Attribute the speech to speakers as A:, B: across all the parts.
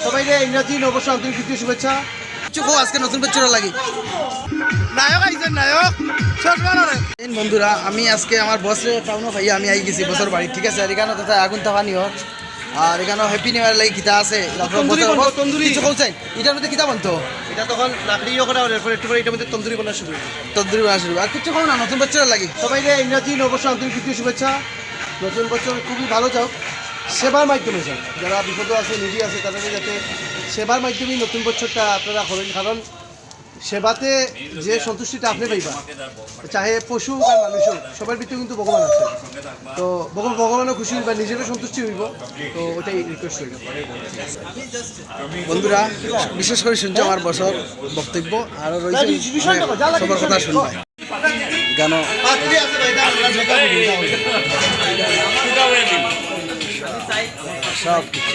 A: সবাইকে ইংরাজি নববর্ষ আন্তরিক তৃতীয় শুভেচ্ছা। চুকো আজকে নতুন বছর লাগি নায়ক আইছেন নায়ক বন্ধুরা, আমি আজকে আমার বসে টাউনও ভাইয়া আমি আই গেছি বছর বাড়ি, ঠিক আছে। আর এখানে তো আগুন তাফা নিয়র, আর এখানে হ্যাপি নিউ ইয়ার লাগি কিতা আছে তন্দুরি চলছেন। এটার মধ্যে কিতা বানতো, এটা তখন লাকড়িও করা হলে একটু পরে এটার মধ্যে তন্দুরি বানা শুরু আর কিছু খাও না নতুন বছর লাগি। সবাইকে ইংরাজি নববর্ষ আন্তরিক তৃতীয় শুভেচ্ছা। নতুন বছর খুবই ভালো যাও, সেবার মাধ্যমে যাও। যারা বিপদ আছে নিধি আছে তাদেরকে যাতে সেবার মাধ্যমেই নতুন বছরটা আপনারা করেন, কারণ সেবাতে যে সন্তুষ্টিটা আপনি পাইবা, চাহে পশু বা মানুষ হোক, সবার ভিতরে কিন্তু ভগবান আছে। তো ভগবানও খুশি হইবা, নিজেরও সন্তুষ্টি হইব। তো ওটাই রিকোয়েস্ট হইব বন্ধুরা। বিশেষ করে শুনছো আমার বছর বক্তব্য, আরও রয়েছে সবার কথা শুনবা কেন সব কিছু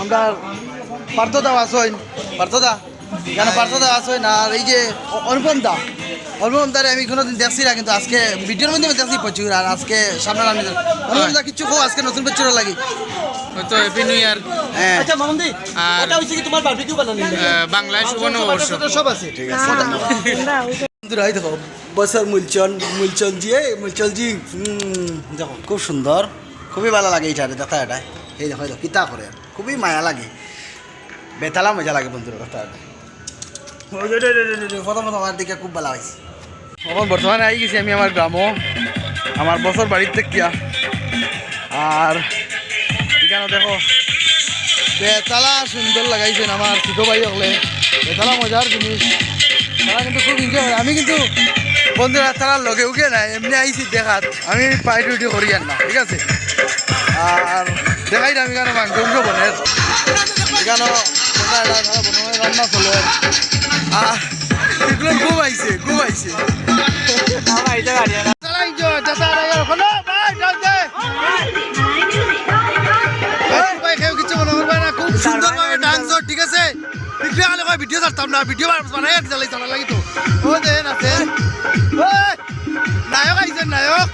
A: আমরা পার্থদা আসইন, পার্থদা কেন পার্থদা আসইন। আর এই যে অনুপম দারে আমি কোনোদিন দেখছি না, কিন্তু আজকে ভিডিওর মধ্যে আমি দেখছি প্রচুর। আর আজকে সামনে আমি অনুপম দা কিছু খো আজকে নতুন বছর লাগি
B: তো হ্যাপি নিউ ইয়ার।
A: আচ্ছা মামুন দি,
B: আর
A: এটা হইছে কি তোমার বারবিকিউ বানানি
B: বাংলায় শুভ নববর্ষ
A: সব আছে, ঠিক আছে। বন্ধুরা এই দেখো বছর মূলচন জি দেখো খুব সুন্দর, খুবই ভালো লাগে এইটারে দেখা এটা। এই দেখো কিতা করে, খুবই মায়া লাগে, বেতালা মজা লাগে বন্ধুরা কথা। প্রথম আমার দিকে খুব ভালো হয়েছে। এখন বর্তমানে আই গেছি আমি আমার গ্রামও, আমার বছর বাড়ির থেকে। আর এখানে দেখো বেতালা সুন্দর লাগাইছেন আমার ছোট ভাই হলে। বেতালা মজার জিনিস, তারা কিন্তু খুব এনজয় করে। আমি কিন্তু বন্ধুরা তারা লগে উঠে নাই, এমনি আইসি দেখাত, আমি পাইটি উঠি করি আর না, ঠিক আছে। আর দেখাই আমি কেন মাংস বনের এখানে রান্না চলে। এগুলো খুব আইছে কিছু মনে করবে না, খুব সুন্দর ভাবে ডান্স, ঠিক আছে। ভিডিও ছাড়তাম না, ভিডিও বানাই লাগি তো। ও দেন আছে নায়ক আইছেন নায়ক।